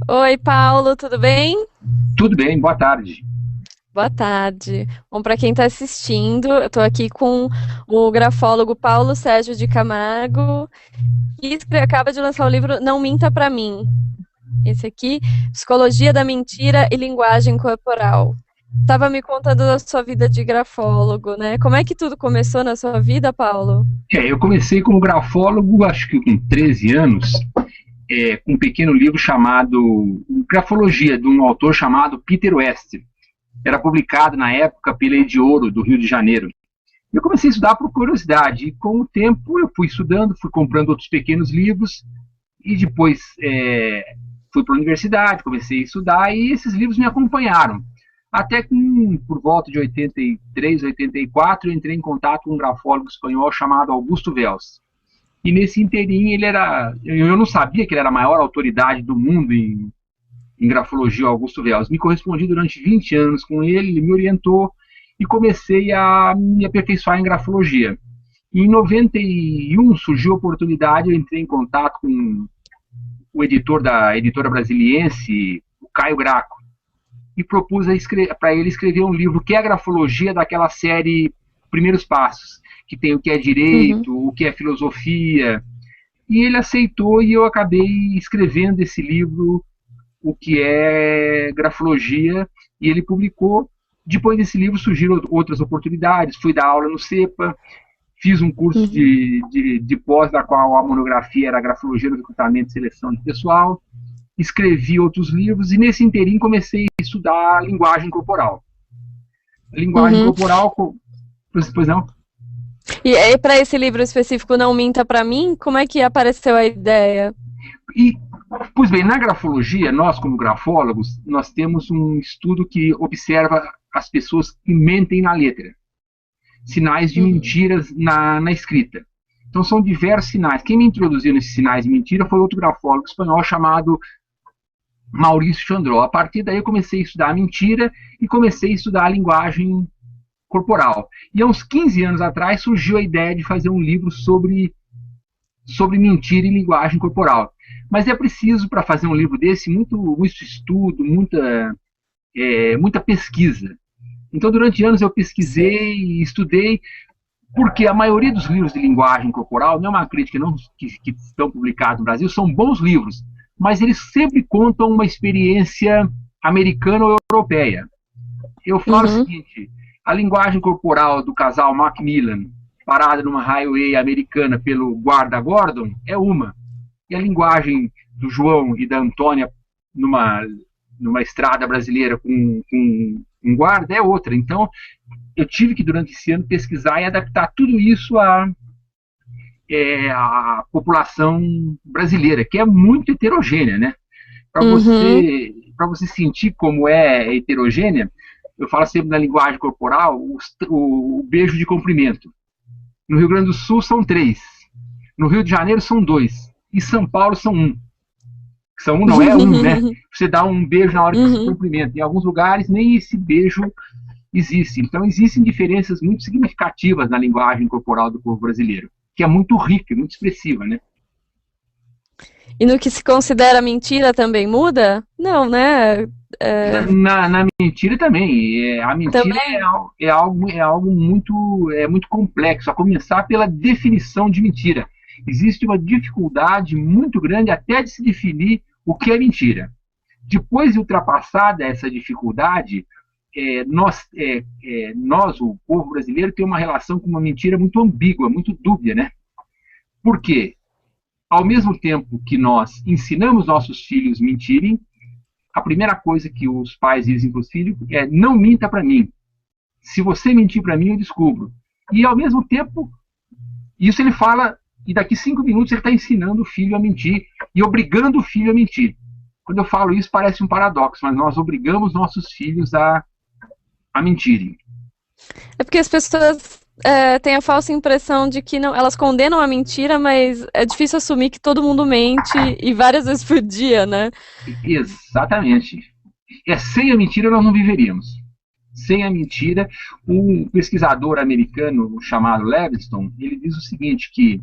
Oi, Paulo, tudo bem? Tudo bem, boa tarde. Boa tarde. Bom, para quem está assistindo, eu estou aqui com o grafólogo Paulo Sérgio de Camargo, que acaba de lançar o livro Não Minta Pra Mim. Esse aqui, Psicologia da Mentira e Linguagem Corporal. Estava me contando da sua vida de grafólogo, né? Como é que tudo começou na sua vida, Paulo? Eu comecei como grafólogo, acho que com 13 anos, com um pequeno livro chamado Grafologia, de um autor chamado Peter West. Era publicado na época pela Ediouro, do Rio de Janeiro. Eu comecei a estudar por curiosidade, e com o tempo eu fui estudando, fui comprando outros pequenos livros, e depois fui para a universidade, comecei a estudar, e esses livros me acompanharam. Até que, por volta de 83, 84, eu entrei em contato com um grafólogo espanhol chamado Augusto Wells. E nesse inteirinho eu não sabia que ele era a maior autoridade do mundo em grafologia, Augusto Wells. Me correspondi durante 20 anos com ele, ele me orientou e comecei a me aperfeiçoar em grafologia. E em 91 surgiu a oportunidade, eu entrei em contato com o editor da editora brasiliense, o Caio Graco, e propus para ele escrever um livro que é a grafologia daquela série Primeiros Passos, que tem o que é Uhum. direito, o que é filosofia, e ele aceitou e eu acabei escrevendo esse livro, o que é grafologia, e ele publicou. Depois desse livro surgiram outras oportunidades, fui dar aula no CEPA, fiz um curso Uhum. de pós, da qual a monografia era grafologia do recrutamento e seleção de pessoal, escrevi outros livros, e nesse inteirinho comecei a estudar linguagem corporal. Linguagem Uhum. corporal, pois não? E aí, para esse livro específico, Não Minta Pra Mim, como é que apareceu a ideia? E, pois bem, na grafologia, nós como grafólogos, nós temos um estudo que observa as pessoas que mentem na letra, sinais de Uhum. mentiras na escrita. Então são diversos sinais. Quem me introduziu nesses sinais de mentira foi outro grafólogo espanhol chamado Maurício Chandró. A partir daí eu comecei a estudar a mentira e comecei a estudar a linguagem corporal. E há uns 15 anos atrás surgiu a ideia de fazer um livro sobre mentira e linguagem corporal. Mas é preciso, para fazer um livro desse, muito estudo, muita pesquisa. Então, durante anos eu Sei. pesquisei e estudei, porque a maioria dos livros de linguagem corporal, não é uma crítica não, que estão publicados no Brasil, são bons livros, mas eles sempre contam uma experiência americana ou europeia. Eu falo o Uhum. seguinte: a linguagem corporal do casal Macmillan, parada numa highway americana pelo guarda Gordon, é uma. E a linguagem do João e da Antônia numa, numa estrada brasileira com um guarda é outra. Então, eu tive que, durante esse ano, pesquisar e adaptar tudo isso à população brasileira, que é muito heterogênea, né? Para Uhum. você sentir como é heterogênea, eu falo sempre na linguagem corporal, o beijo de cumprimento. No Rio Grande do Sul são três, no Rio de Janeiro são dois, e São Paulo são um. São um, não é um, né? Você dá um beijo na hora que se Uhum. cumprimenta. Em alguns lugares nem esse beijo existe. Então existem diferenças muito significativas na linguagem corporal do povo brasileiro, que é muito rica, muito expressiva, né? E no que se considera mentira também muda? Não, né? É, Na mentira também. A mentira também. é algo muito complexo, a começar pela definição de mentira. Existe uma dificuldade muito grande até de se definir o que é mentira. Depois de ultrapassada essa dificuldade, nós, o povo brasileiro, tem uma relação com uma mentira muito ambígua, muito dúbia, né? Por quê? Ao mesmo tempo que nós ensinamos nossos filhos a mentirem, a primeira coisa que os pais dizem para os filhos é: não minta para mim. Se você mentir para mim, eu descubro. E ao mesmo tempo, isso ele fala, e daqui 5 minutos ele está ensinando o filho a mentir e obrigando o filho a mentir. Quando eu falo isso, parece um paradoxo, mas nós obrigamos nossos filhos a mentirem. É porque as pessoas têm a falsa impressão de que não, elas condenam a mentira, mas é difícil assumir que todo mundo mente e várias vezes por dia, né? Exatamente. Sem a mentira nós não viveríamos. Sem a mentira, um pesquisador americano chamado Levinston, ele diz o seguinte, que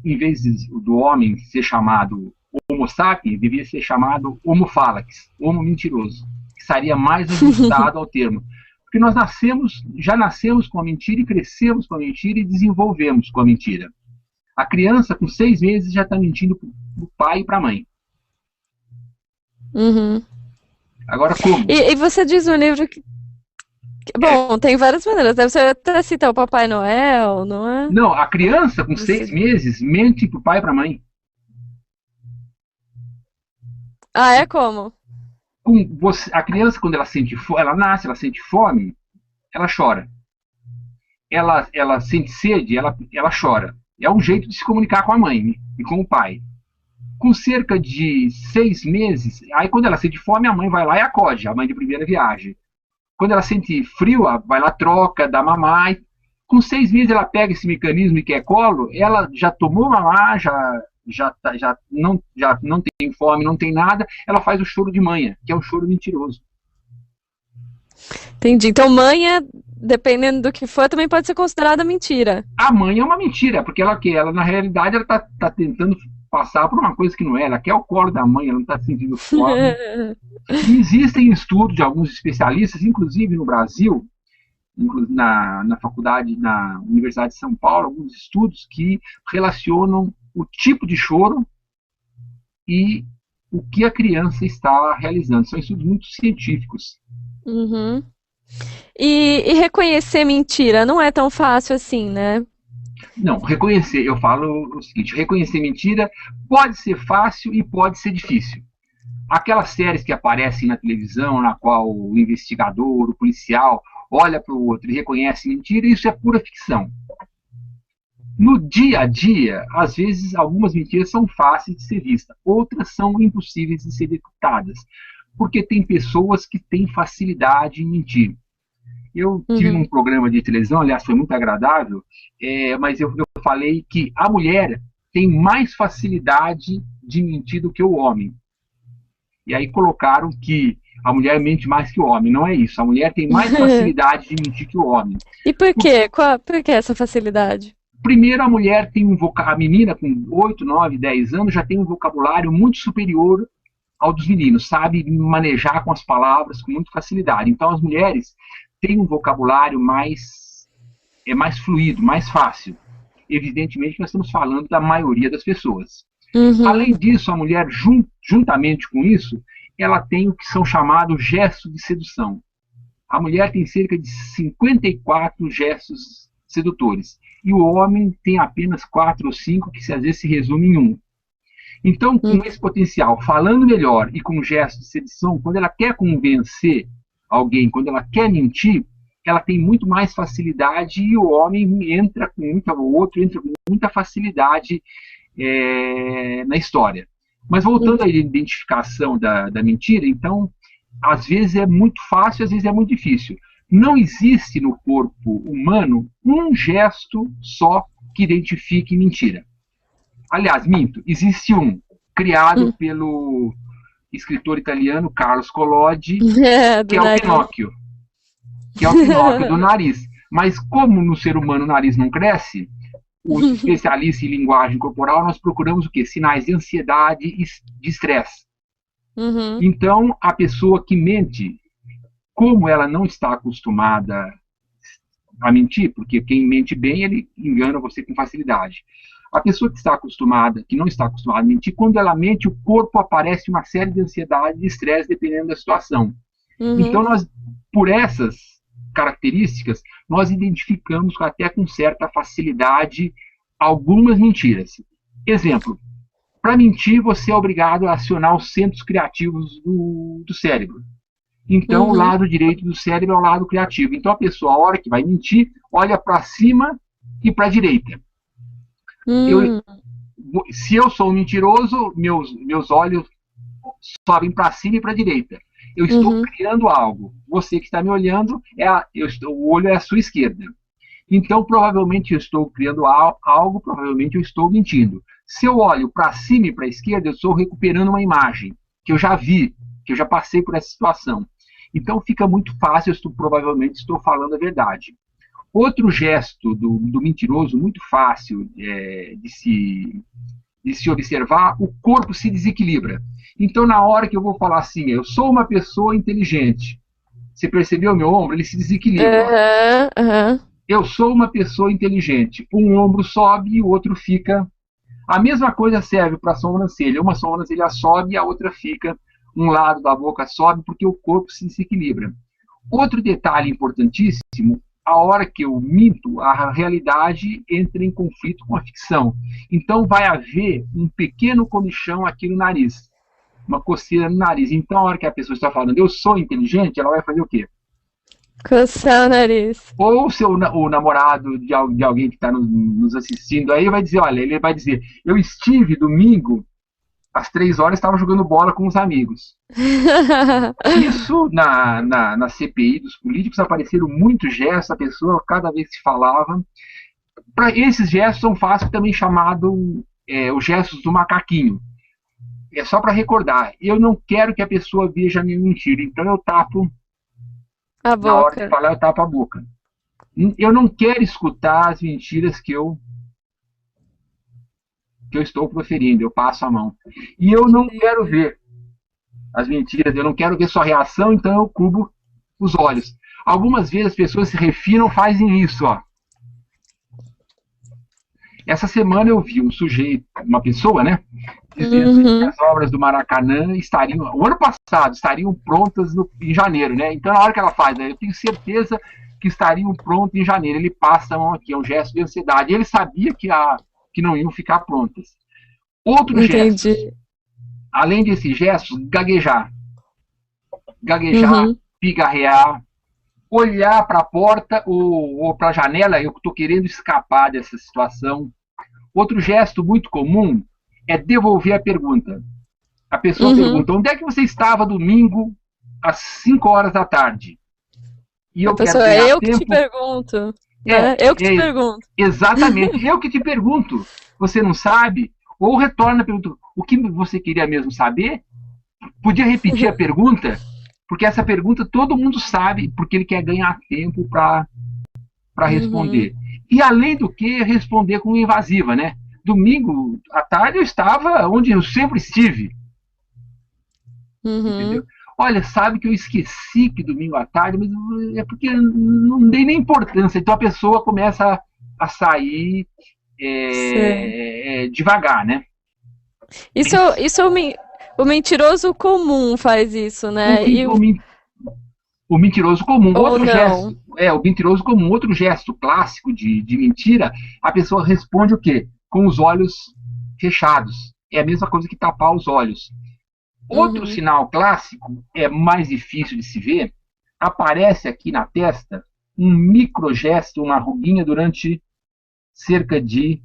em vez do homem ser chamado Homo sapiens, devia ser chamado Homo fallax, Homo mentiroso, que seria mais ajustado ao termo. Porque nós já nascemos com a mentira e crescemos com a mentira e desenvolvemos com a mentira. A criança, com 6 meses, já está mentindo para o pai e para a mãe. Uhum. Agora, como? E você diz no livro que. Bom, tem várias maneiras. Você até cita o Papai Noel, não é? Não, a criança, com 6 meses, mente para o pai e para a mãe. Ah, é como? A criança, quando ela sente fome, ela nasce, ela sente fome, ela chora. Ela sente sede, ela chora. É um jeito de se comunicar com a mãe e com o pai. Com cerca de 6 meses, aí quando ela sente fome, a mãe vai lá e acode, a mãe de primeira viagem. Quando ela sente frio, ela vai lá, troca, dá mamar. Com 6 meses, ela pega esse mecanismo que é colo, ela já tomou mamar, já não tem fome, não tem nada, ela faz o choro de manha, que é um choro mentiroso. Entendi. Então, manha, dependendo do que for, também pode ser considerada mentira. A mãe é uma mentira, porque ela na realidade, ela tá tentando passar por uma coisa que não é. Ela quer o colo da mãe, ela não está sentindo fome. E existem estudos de alguns especialistas, inclusive no Brasil, na faculdade, na Universidade de São Paulo, alguns estudos que relacionam o tipo de choro e o que a criança está realizando. São estudos muito científicos. Uhum. E reconhecer mentira não é tão fácil assim, né? Não, reconhecer, eu falo o seguinte, reconhecer mentira pode ser fácil e pode ser difícil. Aquelas séries que aparecem na televisão, na qual o investigador, o policial, olha para o outro e reconhece mentira, isso é pura ficção. No dia a dia, às vezes, algumas mentiras são fáceis de ser vistas, outras são impossíveis de ser detectadas, porque tem pessoas que têm facilidade em mentir. Eu tive num programa de televisão, aliás, foi muito agradável, mas eu falei que a mulher tem mais facilidade de mentir do que o homem. E aí colocaram que a mulher mente mais que o homem. Não é isso. A mulher tem mais facilidade de mentir que o homem. E por quê? Por que essa facilidade? Primeiro, a mulher tem a menina com 8, 9, 10 anos já tem um vocabulário muito superior ao dos meninos, sabe manejar com as palavras com muita facilidade. Então, as mulheres têm um vocabulário mais fluido, mais fácil. Evidentemente, nós estamos falando da maioria das pessoas. Além disso, a mulher, juntamente com isso, ela tem o que são chamados gestos de sedução. A mulher tem cerca de 54 gestos sedutores. E o homem tem apenas 4 ou 5, que às vezes se resume em um. Então, com esse potencial, falando melhor e com gestos de sedução, quando ela quer convencer alguém, quando ela quer mentir, ela tem muito mais facilidade e o homem entra com muita facilidade na história. Mas voltando à identificação da mentira, então, às vezes é muito fácil, às vezes é muito difícil. Não existe no corpo humano um gesto só que identifique mentira. Aliás, minto, existe um, criado pelo escritor italiano Carlos Collodi, que é o Pinóquio. Que é o Pinóquio do nariz. Mas como no ser humano o nariz não cresce, os especialistas em linguagem corporal, nós procuramos o quê? Sinais de ansiedade e de estresse. Então, a pessoa que mente, como ela não está acostumada a mentir, porque quem mente bem, ele engana você com facilidade. A pessoa que não está acostumada a mentir, quando ela mente, o corpo aparece uma série de ansiedade e de estresse, dependendo da situação. Então, por essas características, nós identificamos até com certa facilidade algumas mentiras. Exemplo, para mentir, você é obrigado a acionar os centros criativos do cérebro. Então, o lado direito do cérebro é o lado criativo. Então, a pessoa, a hora que vai mentir, olha para cima e para a direita. Se eu sou um mentiroso, meus olhos sobem para cima e para a direita. Eu estou criando algo. Você que está me olhando, o olho é a sua esquerda. Então, provavelmente eu estou criando algo, provavelmente eu estou mentindo. Se eu olho para cima e para a esquerda, eu estou recuperando uma imagem que eu já vi, que eu já passei por essa situação. Então, fica muito fácil, provavelmente estou falando a verdade. Outro gesto do mentiroso, muito fácil de se observar, o corpo se desequilibra. Então, na hora que eu vou falar assim, eu sou uma pessoa inteligente, você percebeu o meu ombro? Ele se desequilibra. Aham, aham. Eu sou uma pessoa inteligente. Um ombro sobe e o outro fica. A mesma coisa serve para a sobrancelha. Uma sobrancelha sobe e a outra fica. Um lado da boca sobe porque o corpo se desequilibra. Outro detalhe importantíssimo, a hora que eu minto, a realidade entra em conflito com a ficção. Então vai haver um pequeno comichão aqui no nariz, uma coceira no nariz. Então a hora que a pessoa está falando, eu sou inteligente, ela vai fazer o quê? Coçar o nariz. Ou o namorado de alguém que está nos assistindo aí vai dizer, olha, ele vai dizer, eu estive domingo, às 3 horas, estava jogando bola com os amigos. Isso, na CPI dos políticos, apareceram muitos gestos, a pessoa, cada vez que se falava. Esses gestos são fáceis também chamados os gestos do macaquinho. É só para recordar, eu não quero que a pessoa veja a minha mentira, então eu tapo, A na hora de boca. falar, eu tapo a boca. Eu não quero escutar as mentiras que eu estou proferindo, eu passo a mão. E eu não quero ver as mentiras, eu não quero ver sua reação, então eu cubro os olhos. Algumas vezes as pessoas se refinam, fazem isso, ó. Essa semana eu vi um sujeito, uma pessoa, né, dizendo que Uhum. as obras do Maracanã estariam, o ano passado, estariam prontas em janeiro, né? Então, na hora que ela faz, eu tenho certeza que estariam prontas em janeiro. Ele passa a mão aqui, é um gesto de ansiedade. Ele sabia que não iam ficar prontas. Outros Entendi. gestos, além desses gestos, gaguejar. Gaguejar, Uhum. pigarrear, olhar para a porta ou para a janela, eu estou querendo escapar dessa situação. Outro gesto muito comum é devolver a pergunta. A pessoa Uhum. pergunta, onde é que você estava domingo às 5 horas da tarde? E A eu quero pessoa, é ganhar eu que te tempo. pergunto, É, né? Eu que te é pergunto. exatamente, eu que te pergunto. Você não sabe? Ou retorna a pergunta, o que você queria mesmo saber? Podia repetir a pergunta? Porque essa pergunta todo mundo sabe, porque ele quer ganhar tempo para Uhum. responder. E além do que, responder com invasiva, né? Domingo à tarde eu estava onde eu sempre estive, entendeu? Uhum. Olha, sabe que eu esqueci que domingo à tarde, mas é porque não dei nem importância. Então a pessoa começa a sair Sei. devagar, né? Isso, Esse, o mentiroso comum faz isso, o, né? E, o mentiroso comum, ou outro não. gesto, o mentiroso comum, outro gesto clássico de mentira, a pessoa responde o quê? Com os olhos fechados. É a mesma coisa que tapar os olhos. Outro Uhum. sinal clássico, é mais difícil de se ver, aparece aqui na testa um microgesto, uma ruguinha durante cerca de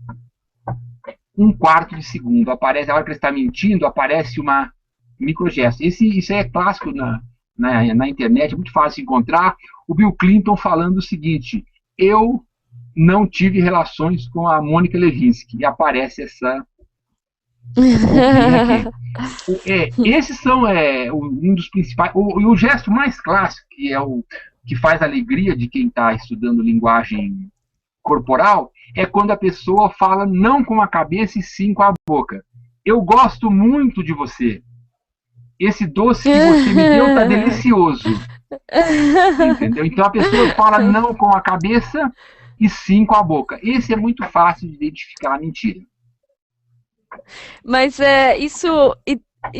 1/4 de segundo. Aparece, a hora que ele está mentindo, aparece uma microgesto. Isso é clássico na internet, é muito fácil de encontrar. O Bill Clinton falando o seguinte, eu não tive relações com a Mônica Lewinsky. E aparece essa ruguinha aqui. Esses são um dos principais. O gesto mais clássico, que é o que faz a alegria de quem está estudando linguagem corporal, é quando a pessoa fala não com a cabeça e sim com a boca. Eu gosto muito de você. Esse doce que você me deu está delicioso. Entendeu? Então a pessoa fala não com a cabeça e sim com a boca. Esse é muito fácil de identificar a mentira. Mas isso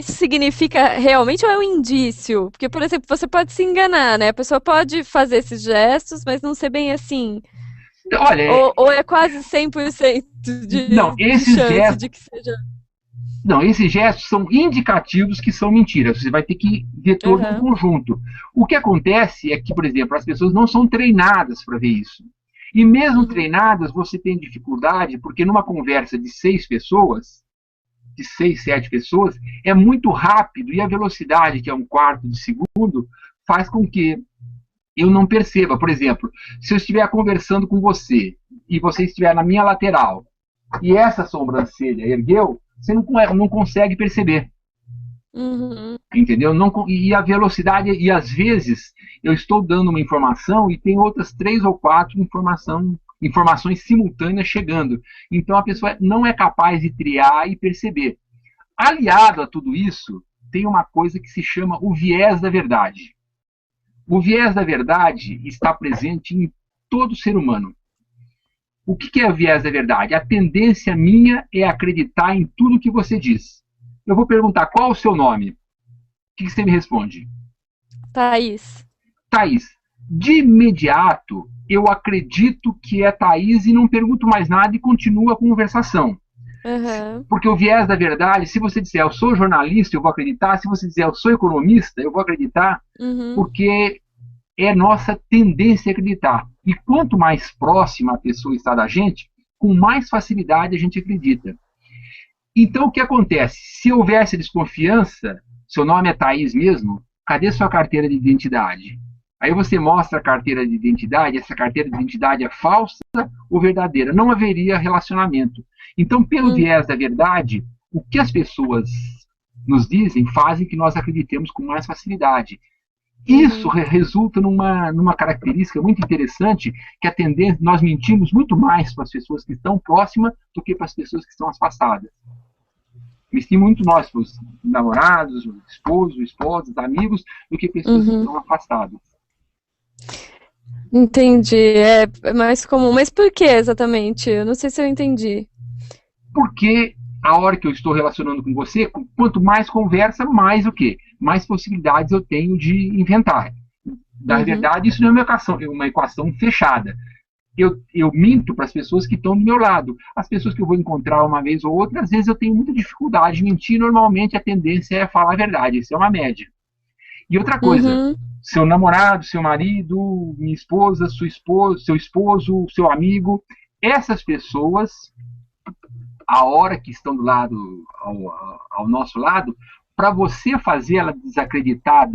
significa realmente ou é um indício? Porque, por exemplo, você pode se enganar, né? A pessoa pode fazer esses gestos, mas não ser bem assim. Olha, Ou é quase 100% não, de chance de que seja. esses gestos são indicativos que são mentiras. Você vai ter que ver todo um Aham. conjunto. O que acontece é que, por exemplo, as pessoas não são treinadas para ver isso. E mesmo Uhum. treinadas, você tem dificuldade, porque numa conversa de 6 pessoas, de 6, 7 pessoas, é muito rápido e a velocidade, que é 1/4 de segundo, faz com que eu não perceba. Por exemplo, se eu estiver conversando com você e você estiver na minha lateral e essa sobrancelha ergueu, você não consegue perceber. Uhum. Entendeu? Não, e a velocidade, e às vezes eu estou dando uma informação e tem outras 3 ou 4 informações simultâneas chegando. Então a pessoa não é capaz de triar e perceber. Aliado a tudo isso, tem uma coisa que se chama o viés da verdade. O viés da verdade está presente em todo ser humano. O que é o viés da verdade? A tendência minha é acreditar em tudo que você diz. Eu vou perguntar qual é o seu nome. O que você me responde? Thaís. Thaís. De imediato, eu acredito que é Thaís e não pergunto mais nada e continuo a conversação. Uhum. Porque o viés da verdade, se você disser eu sou jornalista, eu vou acreditar. Se você disser eu sou economista, eu vou acreditar. Uhum. Porque é nossa tendência a acreditar. E quanto mais próxima a pessoa está da gente, com mais facilidade a gente acredita. Então, o que acontece? Se houvesse desconfiança, seu nome é Thaís mesmo, cadê sua carteira de identidade? Aí você mostra a carteira de identidade, essa carteira de identidade é falsa ou verdadeira? Não haveria relacionamento. Então, pelo viés da verdade, o que as pessoas nos dizem fazem que nós acreditemos com mais facilidade. Isso resulta numa característica muito interessante, que a tendência, nós mentimos muito mais para as pessoas que estão próximas do que para as pessoas que estão afastadas. Mentimos muito nós para os namorados, os esposos, esposas, amigos, do que pessoas que estão afastadas. Entendi, é mais comum. Mas por que exatamente? Eu não sei se eu entendi. Porque a hora que eu estou relacionando com você, quanto mais conversa, mais o quê? Mais possibilidades eu tenho de inventar. Na verdade, isso não é uma equação fechada. Eu minto para as pessoas que estão do meu lado. As pessoas que eu vou encontrar uma vez ou outra, às vezes eu tenho muita dificuldade de mentir. Normalmente a tendência é falar a verdade. Isso é uma média. E outra coisa, seu namorado, seu marido, minha esposa, sua esposa, seu esposo, seu amigo, essas pessoas, a hora que estão do lado, ao nosso lado, para você fazer ela desacreditar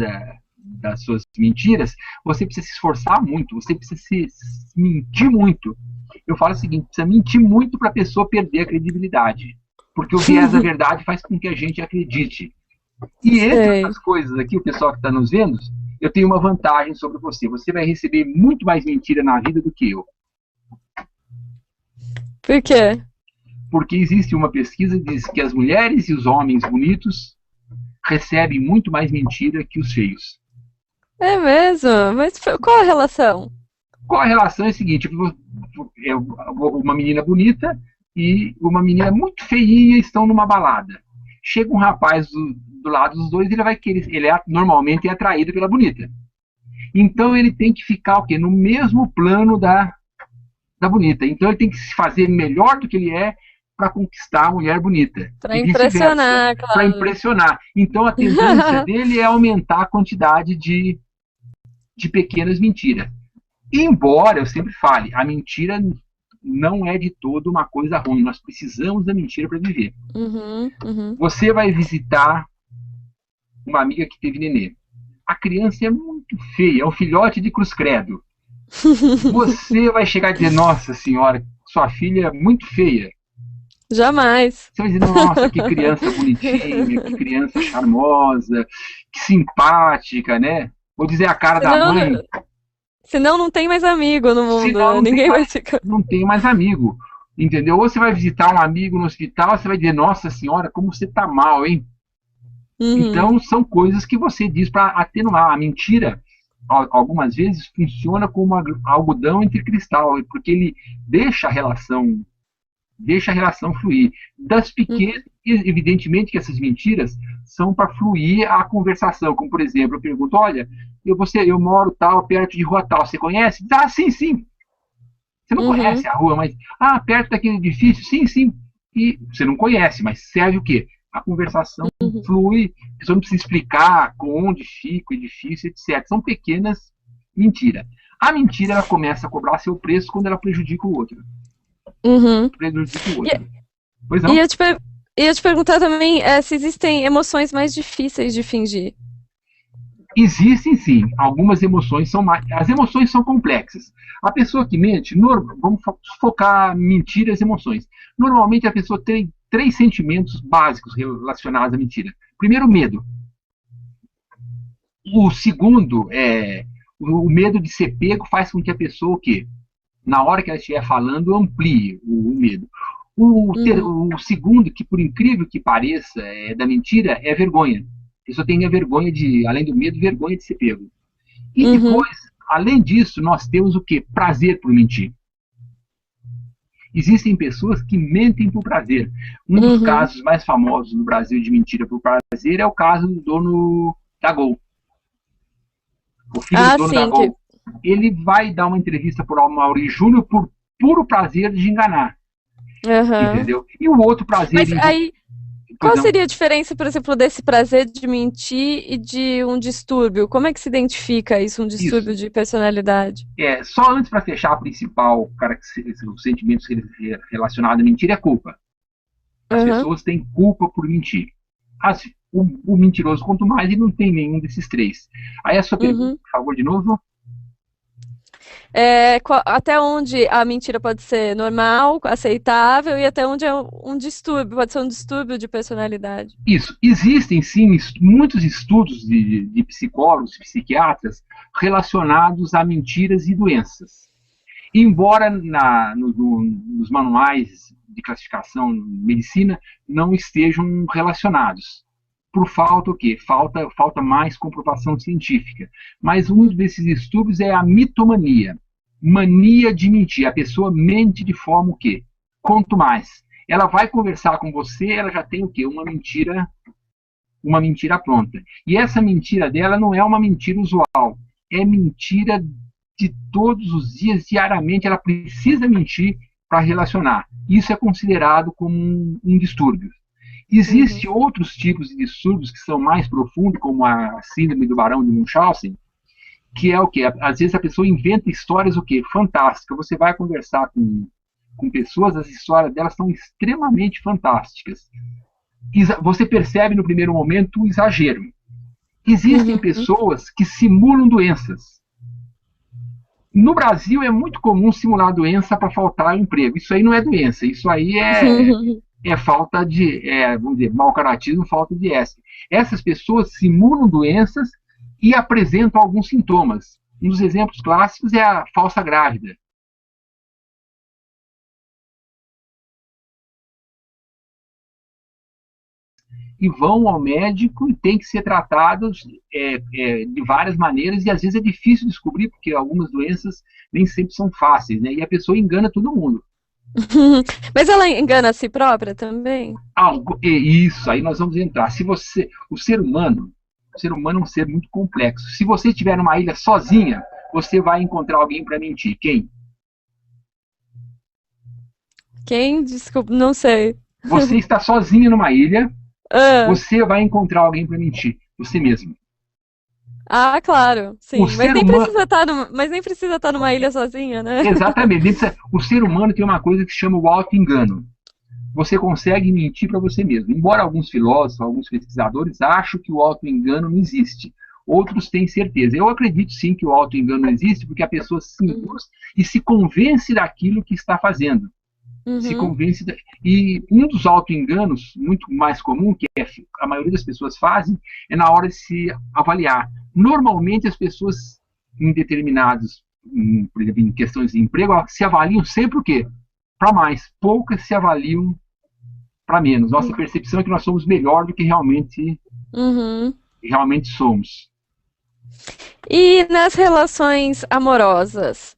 das suas mentiras, você precisa se esforçar muito, você precisa se mentir muito. Eu falo o seguinte, precisa mentir muito para a pessoa perder a credibilidade, porque o viés da verdade faz com que a gente acredite. E entre outras coisas aqui, o pessoal que está nos vendo, eu tenho uma vantagem sobre você. Você vai receber muito mais mentira na vida do que eu. Por quê? Porque existe uma pesquisa que diz que as mulheres e os homens bonitos recebem muito mais mentira que os feios. É mesmo? Mas qual a relação? Qual a relação? É o seguinte, uma menina bonita e uma menina muito feinha estão numa balada. Chega um rapaz do lado dos dois, ele vai querer, normalmente é atraído pela bonita. Então ele tem que ficar o quê? No mesmo plano da bonita. Então ele tem que se fazer melhor do que ele é para conquistar a mulher bonita. Para impressionar, claro. Para impressionar. Então a tendência dele é aumentar a quantidade de pequenas mentiras. Embora eu sempre fale, a mentira não é de todo uma coisa ruim. Nós precisamos da mentira para viver. Você vai visitar uma amiga que teve nenê. A criança é muito feia, é um filhote de cruz credo. Você vai chegar e dizer, nossa senhora, sua filha é muito feia. Jamais. Você vai dizer, nossa, que criança bonitinha, que criança charmosa, que simpática, né? Vou dizer a cara da mãe. Senão não tem mais amigo no mundo. Ninguém vai ficar. Não tem mais amigo. Entendeu? Ou você vai visitar um amigo no hospital, você vai dizer, nossa senhora, como você tá mal, hein? Então, são coisas que você diz para atenuar. A mentira, algumas vezes, funciona como algodão entre cristal, porque ele deixa a relação fluir. Das pequenas, evidentemente que essas mentiras são para fluir a conversação. Como, por exemplo, eu pergunto, olha, eu moro tal, perto de rua tal, você conhece? Ah, sim, sim. Você não conhece a rua, mas, perto daquele edifício? Sim, sim. E você não conhece, mas serve o quê? A conversação flui, a pessoa não precisa explicar onde fica o edifício, etc. São pequenas mentiras. A mentira, ela começa a cobrar seu preço quando ela prejudica o outro. Prejudica o outro. Pois não? E eu te perguntar também se existem emoções mais difíceis de fingir. Existem sim, algumas emoções são mais. As emoções são complexas. A pessoa que mente, vamos focar mentiras e emoções. Normalmente a pessoa tem 3 sentimentos básicos relacionados à mentira. Primeiro, medo. O segundo, o medo de ser pego faz com que a pessoa, o quê? Na hora que ela estiver falando, amplie o medo. O segundo, que por incrível que pareça, da mentira, é vergonha. A pessoa tem a vergonha de, além do medo, vergonha de ser pego. E depois, além disso, nós temos o quê? Prazer por mentir. Existem pessoas que mentem por prazer. Um dos casos mais famosos no Brasil de mentira por prazer é o caso do dono da Gol. O filho do dono da Gol. Ele vai dar uma entrevista para o Amaury Júnior por puro prazer de enganar. Entendeu? E o outro prazer... Mas aí, qual seria a diferença, por exemplo, desse prazer de mentir e de um distúrbio? Como é que se identifica isso, um distúrbio de personalidade? Só antes, para fechar, a principal os sentimentos relacionados à mentira é culpa. As pessoas têm culpa por mentir. O mentiroso, quanto mais, ele não tem nenhum desses 3. Aí a sua pergunta, por favor, de novo. Até onde a mentira pode ser normal, aceitável, e até onde é um distúrbio, pode ser um distúrbio de personalidade. Isso. Existem, sim, muitos estudos de psicólogos, psiquiatras, relacionados a mentiras e doenças. Embora nos manuais de classificação de medicina não estejam relacionados. Por falta o quê? Falta mais comprovação científica. Mas um desses distúrbios é a mitomania. Mania de mentir. A pessoa mente de forma o quê? Quanto mais. Ela vai conversar com você, ela já tem o quê? Uma mentira pronta. E essa mentira dela não é uma mentira usual. É mentira de todos os dias, diariamente. Ela precisa mentir para relacionar. Isso é considerado como um distúrbio. Existem outros tipos de distúrbios que são mais profundos, como a síndrome do Barão de Munchausen, que é o quê? Às vezes a pessoa inventa histórias o quê? Fantásticas. Você vai conversar com pessoas, as histórias delas são extremamente fantásticas. Você percebe no primeiro momento o exagero. Existem pessoas que simulam doenças. No Brasil é muito comum simular doença para faltar emprego. Isso aí não é doença, isso aí é falta de, vamos dizer, mau caratismo, falta de ética. Essas pessoas simulam doenças e apresentam alguns sintomas. Um dos exemplos clássicos é a falsa grávida. E vão ao médico e têm que ser tratados de várias maneiras, e às vezes é difícil descobrir, porque algumas doenças nem sempre são fáceis, né? E a pessoa engana todo mundo. Mas ela engana a si própria também? Isso, aí nós vamos entrar. O ser humano é um ser muito complexo. Se você estiver numa ilha sozinha, você vai encontrar alguém para mentir. Quem? Quem? Desculpa, não sei. Você está sozinha numa ilha, você vai encontrar alguém para mentir. Você mesmo. Ah, claro, sim. Mas nem precisa estar numa ilha sozinha, né? Exatamente. O ser humano tem uma coisa que se chama o auto-engano. Você consegue mentir para você mesmo. Embora alguns filósofos, alguns pesquisadores achem que o auto-engano não existe. Outros têm certeza. Eu acredito sim que o auto-engano existe, porque a pessoa se induz e se convence daquilo que está fazendo. Se convence E um dos auto-enganos muito mais comum, que a maioria das pessoas fazem, é na hora de se avaliar. Normalmente as pessoas em determinados, por exemplo, em questões de emprego, se avaliam sempre o quê? Para mais. Poucas se avaliam para menos. Nossa percepção é que nós somos melhor do que realmente somos. E nas relações amorosas?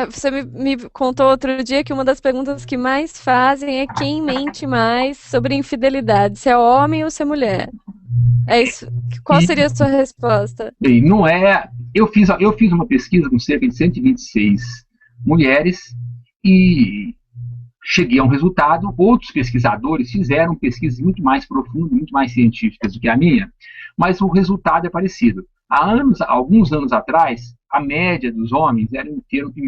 Você me contou outro dia que uma das perguntas que mais fazem é quem mente mais sobre infidelidade, se é homem ou se é mulher. É isso. Qual seria a sua resposta? Bem, não é. Eu fiz uma pesquisa com cerca de 126 mulheres e cheguei a um resultado. Outros pesquisadores fizeram pesquisas muito mais profundas, muito mais científicas do que a minha, mas o resultado é parecido. Alguns anos atrás, a média dos homens era em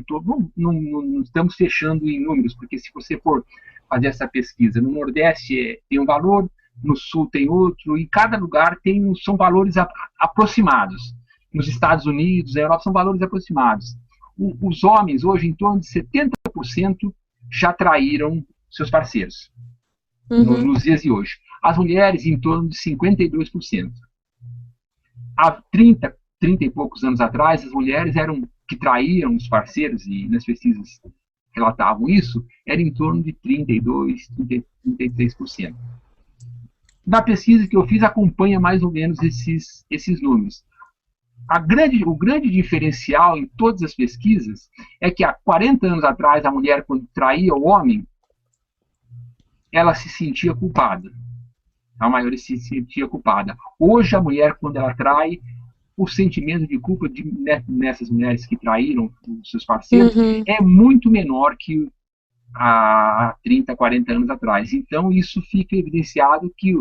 torno. Não estamos fechando em números, porque se você for fazer essa pesquisa, no Nordeste tem um valor, no Sul tem outro, e cada lugar são valores aproximados. Nos Estados Unidos, na Europa, são valores aproximados. Os homens, hoje, em torno de 70% já traíram seus parceiros, Uhum. nos dias de hoje. As mulheres, em torno de 52%. Há 30 e poucos anos atrás, as mulheres eram que traíam os parceiros, e nas pesquisas relatavam isso, era em torno de 32, 33%. Na pesquisa que eu fiz, acompanha mais ou menos esses números. O grande diferencial em todas as pesquisas é que há 40 anos atrás, a mulher, quando traía o homem, ela se sentia culpada. A maioria se sentia culpada. Hoje, a mulher, quando ela trai, o sentimento de culpa nessas mulheres que traíram os seus parceiros Uhum. é muito menor que há 30, 40 anos atrás. Então, isso fica evidenciado que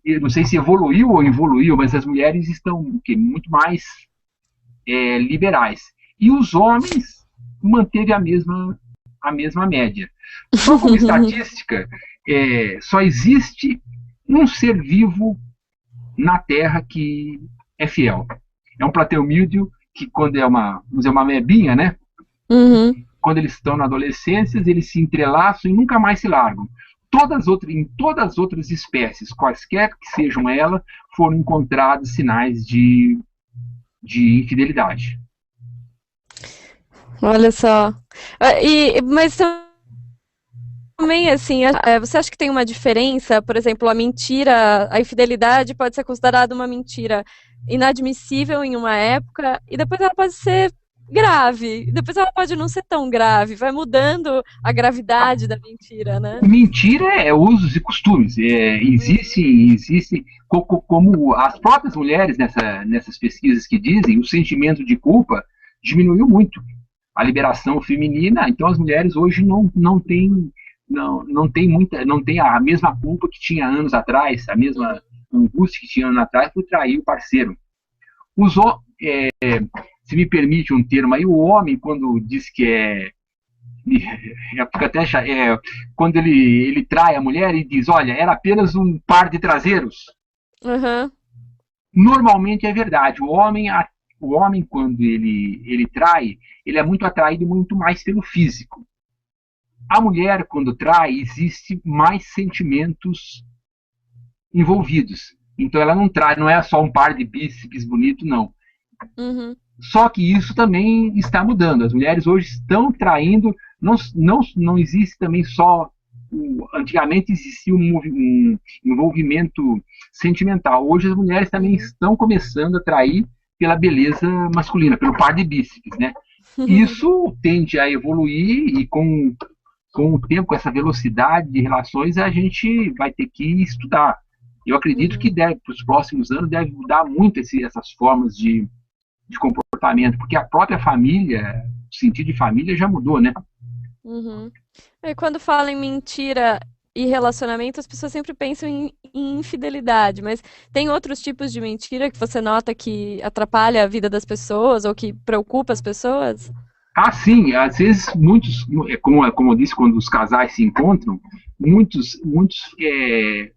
eu não sei se evoluiu ou evoluiu, mas as mulheres estão muito mais liberais. E os homens manteve a mesma média. Só como estatística, só existe um ser vivo na Terra que é fiel. É um plateomídeo que, quando vamos dizer, uma mebinha, né? Uhum. Quando eles estão na adolescência, eles se entrelaçam e nunca mais se largam. Em todas as outras espécies, quaisquer que sejam elas, foram encontrados sinais de infidelidade. Olha só. Mas também, assim, você acha que tem uma diferença? Por exemplo, a mentira, a infidelidade pode ser considerada uma mentira inadmissível em uma época e depois ela pode ser grave, depois ela pode não ser tão grave, vai mudando a gravidade da mentira, né? Mentira é usos e costumes. Existe como as próprias mulheres nessas pesquisas que dizem, o sentimento de culpa diminuiu muito. A liberação feminina, então as mulheres hoje não têm não tem a mesma culpa que tinha anos atrás, a mesma angústia que tinha anos atrás por trair o parceiro. Usou, se me permite um termo aí, o homem, quando diz que até quando ele trai a mulher e diz, olha, era apenas um par de traseiros. Uhum. Normalmente é verdade. O homem quando ele trai, ele é muito atraído muito mais pelo físico. A mulher, quando trai, existe mais sentimentos envolvidos. Então ela não trai, não é só um par de bíceps bonito, não. Uhum. Só que isso também está mudando. As mulheres hoje estão traindo, não existe também só. Antigamente existia um envolvimento sentimental. Hoje as mulheres também Uhum. estão começando a trair pela beleza masculina, pelo par de bíceps, né? Isso tende a evoluir e com o tempo, com essa velocidade de relações, a gente vai ter que estudar. Eu acredito que Uhum. para os próximos anos deve mudar muito essas formas de comportamento, porque a própria família, o sentido de família já mudou, né? Uhum. E quando fala em mentira e relacionamento, as pessoas sempre pensam em infidelidade, mas tem outros tipos de mentira que você nota que atrapalha a vida das pessoas ou que preocupa as pessoas? Ah, sim, às vezes muitos, como eu disse, quando os casais se encontram, muitos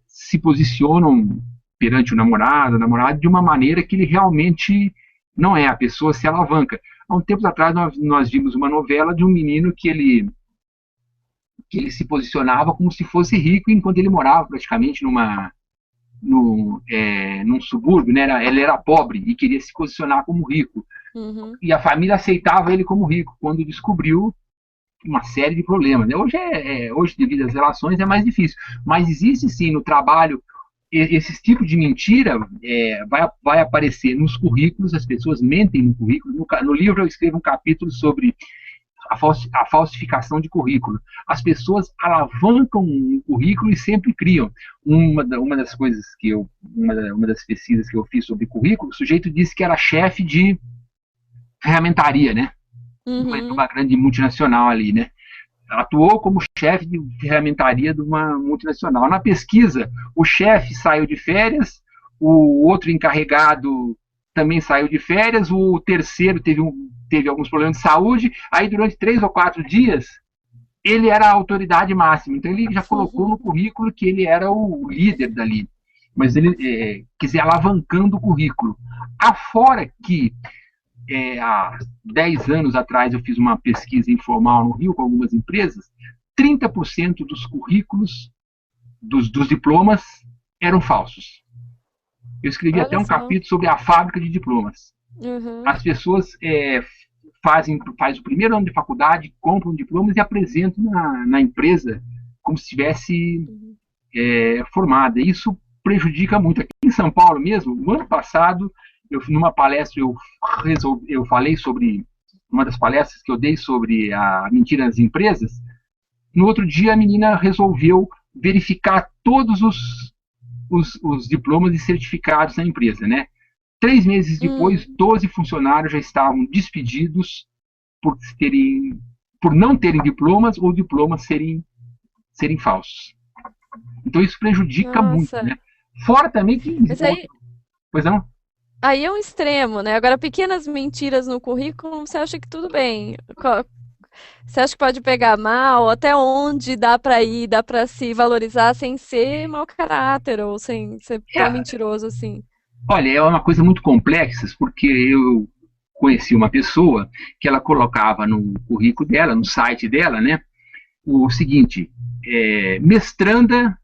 se posicionam perante o namorado, a namorada, de uma maneira que ele realmente não é, a pessoa se alavanca. Há um tempo atrás nós vimos uma novela de um menino que ele se posicionava como se fosse rico enquanto ele morava praticamente num subúrbio, né? Ele era pobre e queria se posicionar como rico. Uhum. E a família aceitava ele como rico, quando descobriu uma série de problemas. Né? Hoje, devido às relações, é mais difícil. Mas existe sim no trabalho esse tipo de mentira vai aparecer nos currículos, as pessoas mentem no currículo. No livro eu escrevo um capítulo sobre a falsificação de currículo. As pessoas alavancam um currículo e sempre criam. Uma das coisas uma das pesquisas que eu fiz sobre currículo, o sujeito disse que era chefe de ferramentaria, né? De Uhum. uma grande multinacional ali, né? Atuou como chefe de ferramentaria de uma multinacional. Na pesquisa, o chefe saiu de férias, o outro encarregado também saiu de férias, o terceiro teve alguns problemas de saúde, aí durante 3 ou 4 dias ele era a autoridade máxima, então ele já colocou no currículo que ele era o líder dali, mas ele quer dizer, alavancando o currículo. Afora que há 10 anos atrás eu fiz uma pesquisa informal no Rio com algumas empresas, 30% dos currículos, dos diplomas, eram falsos. Eu escrevi até Olha um só. capítulo sobre a fábrica de diplomas. Uhum. As pessoas faz o primeiro ano de faculdade, compram diplomas e apresentam na empresa como se estivesse Uhum. formada. Isso prejudica muito. Aqui em São Paulo mesmo, no ano passado, numa palestra, eu falei sobre, uma das palestras que eu dei sobre a mentira nas empresas. No outro dia, a menina resolveu verificar todos os diplomas e certificados na empresa, né? 3 meses depois, Hum. 12 funcionários já estavam despedidos por, por não terem diplomas ou diplomas serem falsos. Então isso prejudica muito, Nossa. né? Fora também que Mas outro, aí, pois não? aí é um extremo, né? Agora, pequenas mentiras no currículo, você acha que tudo bem? Você acha que pode pegar mal? Até onde dá pra ir, dá pra se valorizar sem ser mau caráter ou sem ser tão É, mentiroso assim? olha, é uma coisa muito complexa, porque eu conheci uma pessoa que ela colocava no currículo dela, no site dela, né? O seguinte, mestranda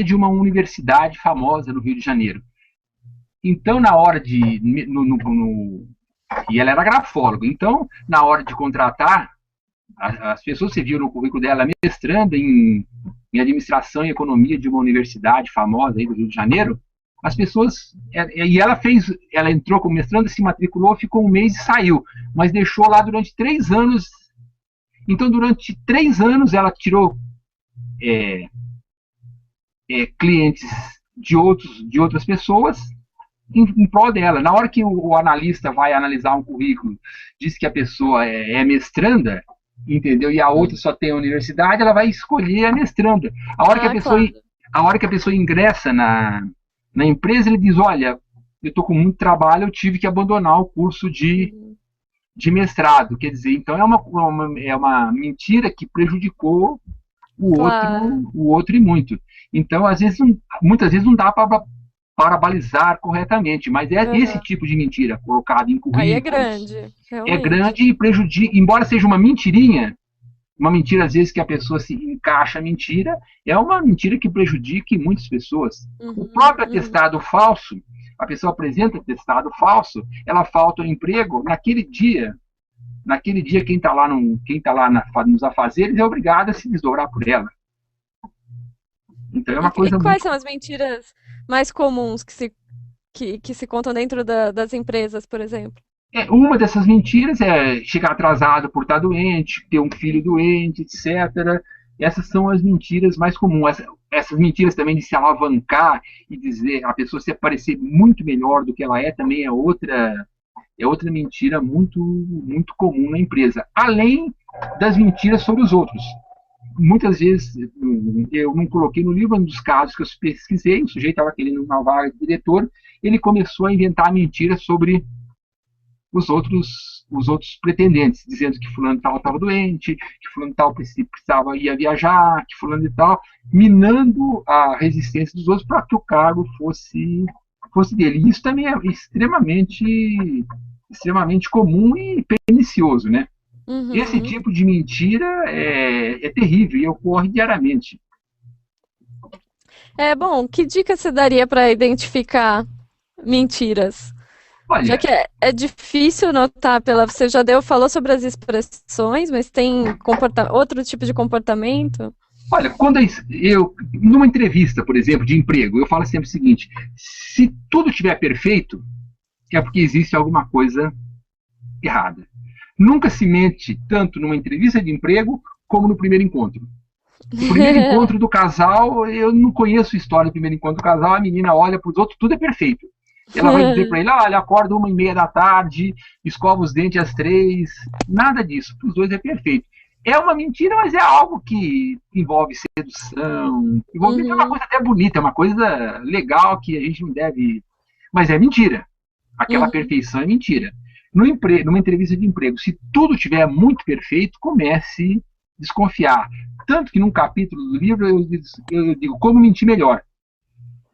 de uma universidade famosa no Rio de Janeiro. Então, na hora de. E ela era grafóloga. Então, na hora de contratar, as pessoas se viram no currículo dela mestrando em administração e economia de uma universidade famosa aí do Rio de Janeiro. As pessoas. E ela entrou como mestranda, se matriculou, ficou um mês e saiu. Mas deixou lá durante 3 anos. Então, durante 3 anos, ela tirou é, clientes de outras pessoas em prol dela. Na hora que o analista vai analisar um currículo, diz que a pessoa é mestranda, entendeu? E a outra Hum. só tem a universidade, ela vai escolher a mestranda. A hora que a Ah, pessoa, claro. a hora que a pessoa ingressa na empresa, ele diz: olha, eu estou com muito trabalho, eu tive que abandonar o curso Uhum. de mestrado. Quer dizer, então é uma mentira que prejudicou Claro. o outro e muito. Então, muitas vezes não dá para balizar corretamente, mas esse Aham. tipo de mentira colocada em Aí é currículos grande, é realmente. grande e prejudica, embora seja uma mentira às vezes que a pessoa se encaixa a mentira, é uma mentira que prejudica muitas pessoas. O Uhum, próprio uhum. atestado falso, a pessoa apresenta atestado falso, ela falta o emprego naquele dia quem tá lá nos afazeres é obrigado a se desdobrar por ela. Então é uma E coisa quais muito. são as mentiras mais comuns que se contam dentro das empresas, por exemplo? Uma dessas mentiras é chegar atrasado por estar doente, ter um filho Uhum, doente, etc. Essas são as mentiras mais comuns. Essas mentiras também de se alavancar e dizer a pessoa se parecer muito melhor do que ela é também é outra mentira muito muito comum na empresa. Além das mentiras sobre os outros. Muitas vezes eu não coloquei no livro, um dos casos que eu pesquisei, o sujeito estava querendo uma vaga de diretor, ele começou a inventar mentiras sobre os outros pretendentes, dizendo que fulano tal estava doente, que fulano tal ia viajar, que fulano e tal, minando a resistência dos outros para que o cargo fosse dele. E isso também é extremamente comum e pernicioso, né? Esse uhum. tipo de mentira é terrível e ocorre diariamente. É bom, que dica você daria para identificar mentiras? Já Olha, que é difícil notar pela. Você já falou sobre as expressões, mas tem outro tipo de comportamento? Olha, numa entrevista, por exemplo, de emprego, eu falo sempre o seguinte: se tudo estiver perfeito, é porque existe alguma coisa errada. Nunca se mente tanto numa entrevista de emprego como no primeiro encontro. O primeiro encontro do casal, eu não conheço a história do primeiro encontro do casal, a menina olha para os outros, tudo é perfeito. Ela vai dizer para ele: olha, acorda 1h30 da tarde, escova os dentes às 3. Nada disso, para os dois é perfeito. É uma mentira, mas é algo que envolve sedução, é uma Uhum, coisa até bonita, é uma coisa legal que a gente não deve. Mas é mentira. Aquela uhum. perfeição é mentira. Numa entrevista de emprego, se tudo estiver muito perfeito, comece a desconfiar. Tanto que num capítulo do livro eu digo como mentir melhor.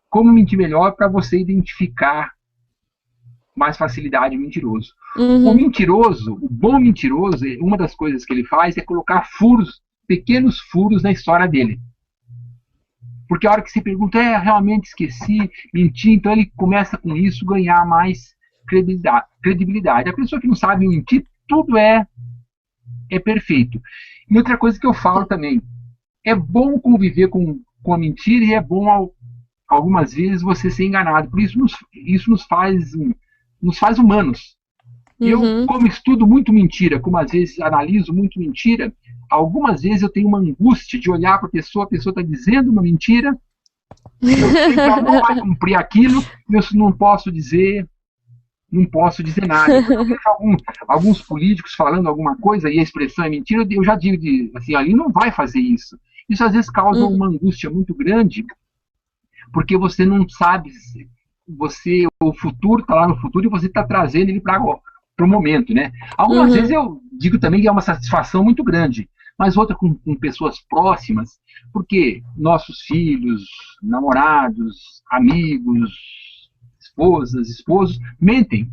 Como mentir melhor para você identificar mais facilidade o mentiroso. O Uhum. mentiroso, o bom mentiroso, uma das coisas que ele faz é colocar furos pequenos furos na história dele. Porque a hora que você pergunta, realmente esqueci, menti, então ele começa com isso ganhar mais credibilidade. A pessoa que não sabe mentir, tudo é perfeito. E outra coisa que eu falo também, é bom conviver com a mentira e é bom algumas vezes você ser enganado. Por isso isso nos faz humanos. Eu, como estudo muito mentira, como às vezes analiso muito mentira, algumas vezes eu tenho uma angústia de olhar para a pessoa está dizendo uma mentira, eu sei que ela não vai cumprir aquilo, eu não posso dizer nada. Eu vejo alguns políticos falando alguma coisa e a expressão é mentira, eu já digo assim, ali não vai fazer isso. Isso às vezes causa uma angústia muito grande, porque você não sabe, o futuro está lá no futuro e você está trazendo ele para o momento, né? Algumas vezes eu digo também que é uma satisfação muito grande, mas outra com pessoas próximas, porque nossos filhos, namorados, amigos, esposos, mentem.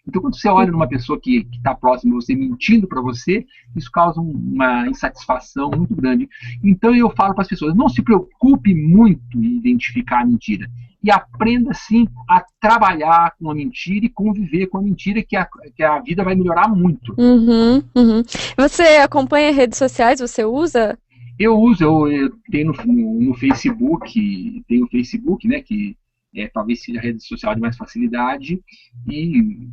Então, quando você olha numa pessoa que está próxima de você, mentindo para você, isso causa uma insatisfação muito grande. Então, eu falo para as pessoas, não se preocupe muito em identificar a mentira. E aprenda, sim, a trabalhar com a mentira e conviver com a mentira, que a vida vai melhorar muito. Você acompanha redes sociais? Você usa? Eu uso, eu tenho no Facebook, tem o Facebook, né, que talvez seja a rede social de mais facilidade, e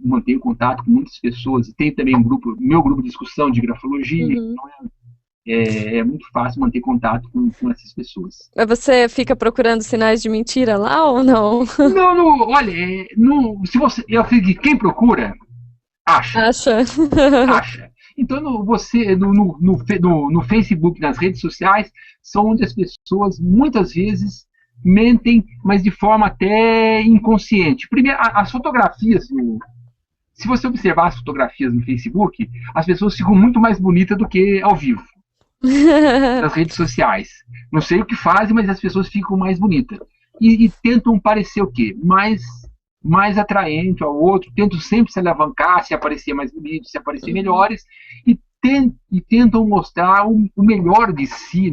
mantenho contato com muitas pessoas. Tem também meu grupo de discussão de grafologia, então é muito fácil manter contato com essas pessoas. Mas você fica procurando sinais de mentira lá ou não? Não, olha, eu fico que quem procura, acha. Acha. Então, no Facebook, nas redes sociais, são onde as pessoas, muitas vezes, mentem, mas de forma até inconsciente. Primeiro, as fotografias, se você observar as fotografias no Facebook, as pessoas ficam muito mais bonitas do que ao vivo, nas redes sociais. Não sei o que fazem, mas as pessoas ficam mais bonitas. E tentam parecer o quê? Mais atraente ao outro, tentam sempre se alavancar, se aparecer mais bonito, se aparecer melhores, e tentam mostrar o melhor de si.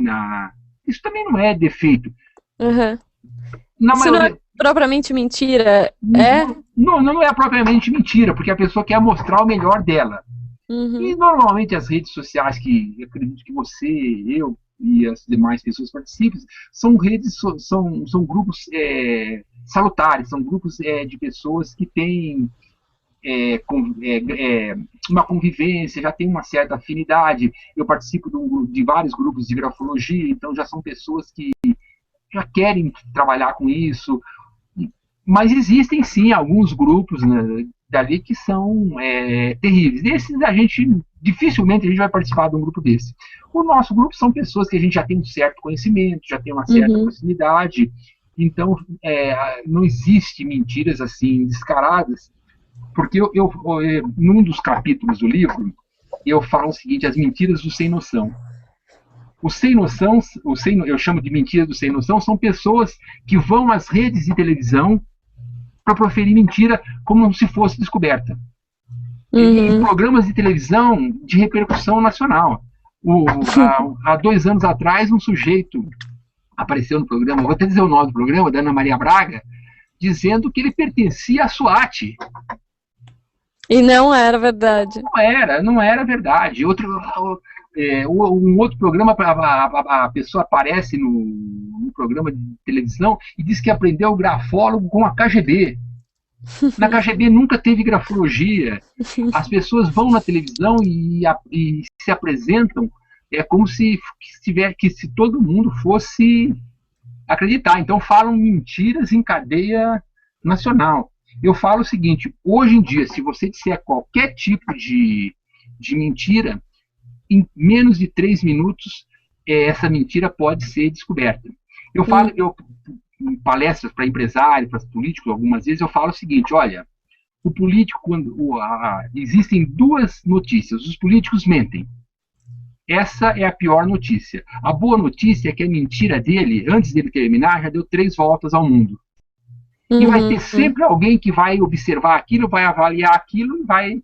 Isso também não é defeito. Isso não é propriamente mentira, é? Não é propriamente mentira, porque a pessoa quer mostrar o melhor dela. E normalmente as redes sociais, que eu acredito que você, eu e as demais pessoas participam, são grupos salutares, são grupos de pessoas que têm uma convivência, já tem uma certa afinidade. Eu participo de vários grupos de grafologia, então já são pessoas que já querem trabalhar com isso, mas existem sim alguns grupos, né, dali que são terríveis. Esses dificilmente a gente vai participar de um grupo desse. O nosso grupo são pessoas que a gente já tem um certo conhecimento, já tem uma certa proximidade, então não existe mentiras assim descaradas, porque num dos capítulos do livro eu falo o seguinte: as mentiras do sem noção. O sem noção, eu chamo de mentiras do sem noção, são pessoas que vão às redes de televisão para proferir mentira como se fosse descoberta. Em programas de televisão de repercussão nacional. Há 2 anos atrás, um sujeito apareceu no programa, vou até dizer o nome do programa, da Ana Maria Braga, dizendo que ele pertencia à SWAT. E não era verdade. Não era verdade. Um outro programa, a pessoa aparece no programa de televisão e diz que aprendeu grafólogo com a KGB. Na KGB nunca teve grafologia. As pessoas vão na televisão e se apresentam como se todo mundo fosse acreditar. Então falam mentiras em cadeia nacional. Eu falo o seguinte: hoje em dia, se você disser qualquer tipo de mentira, em menos de 3 minutos, essa mentira pode ser descoberta. Eu falo, em palestras para empresários, para políticos, algumas vezes eu falo o seguinte: olha, o político, existem 2 notícias. Os políticos mentem. Essa é a pior notícia. A boa notícia é que a mentira dele, antes dele terminar, já deu 3 voltas ao mundo. E vai ter sempre alguém que vai observar aquilo, vai avaliar aquilo e vai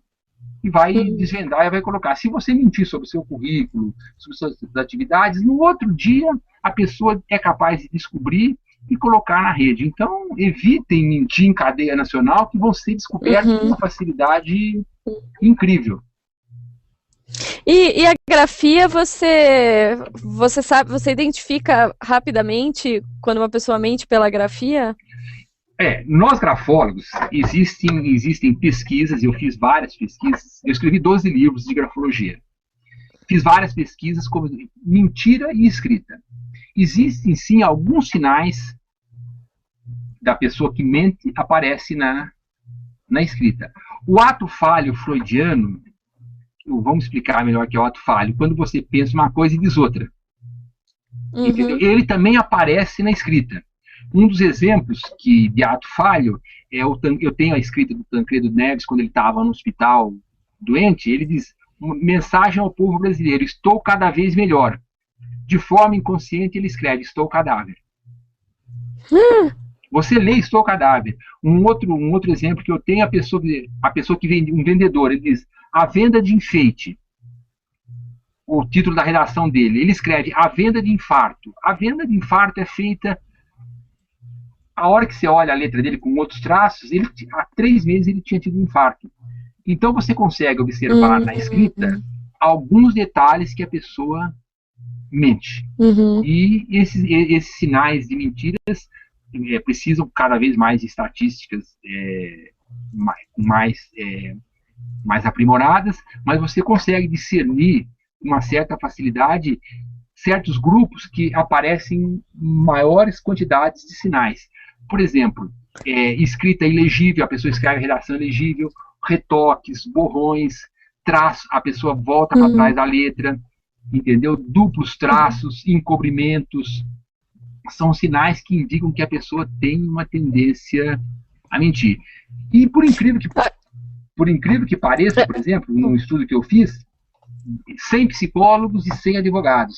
e vai desvendar e vai colocar. Se você mentir sobre o seu currículo, sobre suas atividades, no outro dia a pessoa é capaz de descobrir e colocar na rede. Então, evitem mentir em cadeia nacional, que vão ser descobertos com uma facilidade incrível. E a grafia, você sabe, você identifica rapidamente quando uma pessoa mente pela grafia? Nós grafólogos, existem pesquisas, eu fiz várias pesquisas, eu escrevi 12 livros de grafologia. Fiz várias pesquisas como mentira e escrita. Existem, sim, alguns sinais da pessoa que mente aparece na escrita. O ato falho freudiano, vamos explicar melhor o que é o ato falho, quando você pensa uma coisa e diz outra. Entendeu? Ele também aparece na escrita. Um dos exemplos de ato falho eu tenho a escrita do Tancredo Neves, quando ele estava no hospital doente, ele diz: mensagem ao povo brasileiro, estou cada vez melhor. De forma inconsciente ele escreve: estou cadáver. Você lê estou cadáver. Um outro exemplo que eu tenho, a pessoa que vende, um vendedor, ele diz: a venda de enfeite. O título da redação dele, ele escreve: a venda de infarto. A venda de infarto é feita, a hora que você olha a letra dele com outros traços, há 3 meses ele tinha tido um infarto. Então você consegue observar na escrita alguns detalhes que a pessoa mente. E esses sinais de mentiras precisam cada vez mais de estatísticas mais aprimoradas, mas você consegue discernir com uma certa facilidade certos grupos que aparecem maiores quantidades de sinais. Por exemplo, escrita ilegível, a pessoa escreve redação ilegível, retoques, borrões, traço, a pessoa volta para trás da letra, entendeu? Duplos traços, encobrimentos, são sinais que indicam que a pessoa tem uma tendência a mentir. E por incrível que pareça, por exemplo, num estudo que eu fiz, 100 psicólogos e 100 advogados.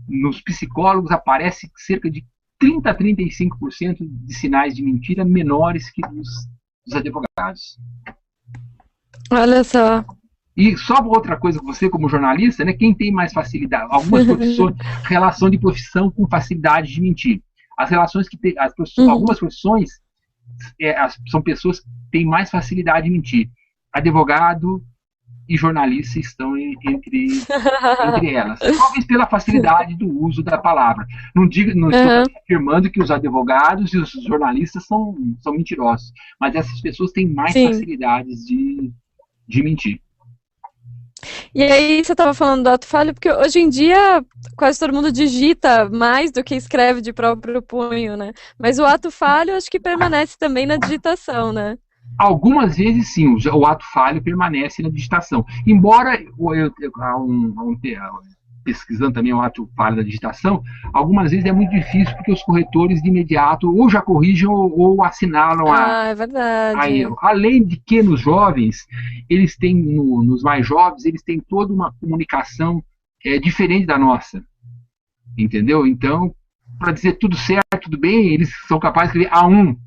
Nos psicólogos aparece cerca de 30 a 35% de sinais de mentira menores que dos advogados. Olha só. E só outra coisa, você como jornalista, né, quem tem mais facilidade? Algumas profissões, relação de profissão com facilidade de mentir. As relações que tem, algumas profissões são pessoas que têm mais facilidade de mentir. Advogado e jornalista estão entre elas. Talvez pela facilidade do uso da palavra. Não estou afirmando que os advogados e os jornalistas são mentirosos, mas essas pessoas têm mais facilidades de mentir. E aí você estava falando do ato falho, porque hoje em dia quase todo mundo digita mais do que escreve de próprio punho, né? Mas o ato falho acho que permanece também na digitação, né? Algumas vezes sim, o ato falho permanece na digitação. Embora pesquisando também o ato falho da digitação, algumas vezes é muito difícil porque os corretores de imediato ou já corrigem ou assinalam é verdade. a erro. Além de que nos jovens, eles têm, nos mais jovens, eles têm toda uma comunicação diferente da nossa. Entendeu? Então, para dizer tudo certo, tudo bem, eles são capazes de escrever A1.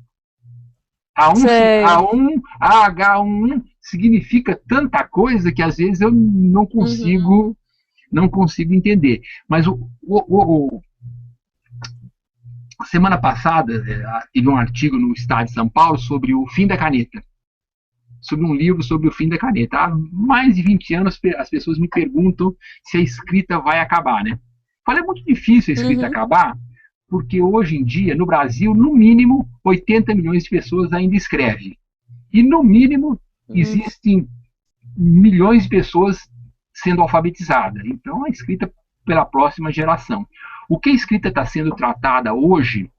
A1, H1 significa tanta coisa que às vezes eu não consigo entender. Mas semana passada teve um artigo no Estado de São Paulo sobre o fim da caneta. Sobre um livro sobre o fim da caneta. Há mais de 20 anos as pessoas me perguntam se a escrita vai acabar, né? Falei, é muito difícil a escrita acabar, porque hoje em dia, no Brasil, no mínimo, 80 milhões de pessoas ainda escrevem. E, no mínimo, existem milhões de pessoas sendo alfabetizadas. Então, a escrita pela próxima geração. O que a escrita está sendo tratada hoje,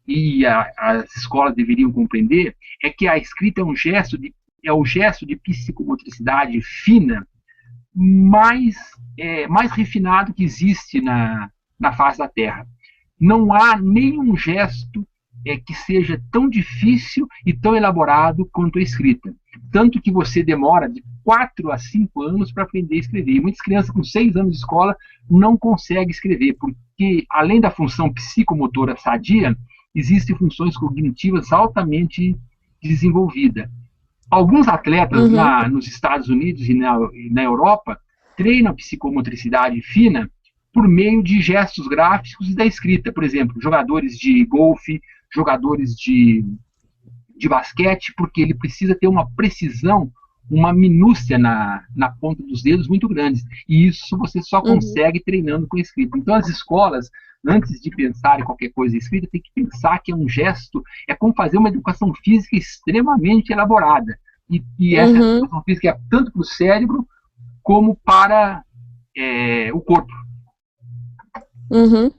e as escolas deveriam compreender, é que a escrita é o gesto de psicomotricidade fina mais refinado que existe na face da Terra. Não há nenhum gesto que seja tão difícil e tão elaborado quanto a escrita. Tanto que você demora de 4 a 5 anos para aprender a escrever. E muitas crianças com 6 anos de escola não conseguem escrever, porque além da função psicomotora sadia, existem funções cognitivas altamente desenvolvidas. Alguns atletas Uhum, nos Estados Unidos e na Europa treinam a psicomotricidade fina por meio de gestos gráficos e da escrita. Por exemplo, jogadores de golfe, jogadores de basquete, porque ele precisa ter uma precisão, uma minúcia na ponta dos dedos muito grandes. E isso você só uhum, consegue treinando com escrita. Então, as escolas, antes de pensar em qualquer coisa escrita, tem que pensar que é um gesto, é como fazer uma educação física extremamente elaborada. E essa uhum, educação física é tanto para o cérebro como para o corpo. uhum.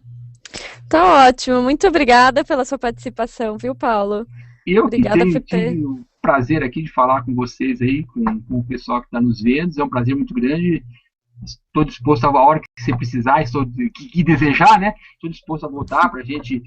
Tá ótimo. Muito obrigada pela sua participação, viu, Paulo? Eu que Obrigada tenho por ter. tive o prazer aqui de falar com vocês aí, com o pessoal que está nos vendo, é um prazer muito grande. Estou disposto a hora que você precisar, que desejar, né? Estou disposto a voltar para a gente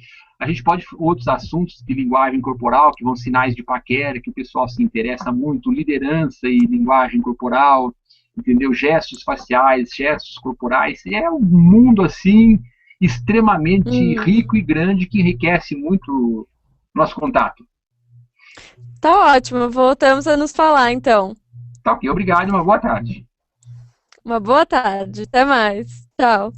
pode outros assuntos de linguagem corporal, que vão sinais de paquera, que o pessoal se interessa muito, liderança e linguagem corporal, entendeu? Gestos faciais, gestos corporais, é um mundo assim extremamente Uhum. rico e grande que enriquece muito nosso contato. Tá ótimo. Voltamos a nos falar, então. Tá ok, obrigado e uma boa tarde. Uma boa tarde. Até mais. Tchau.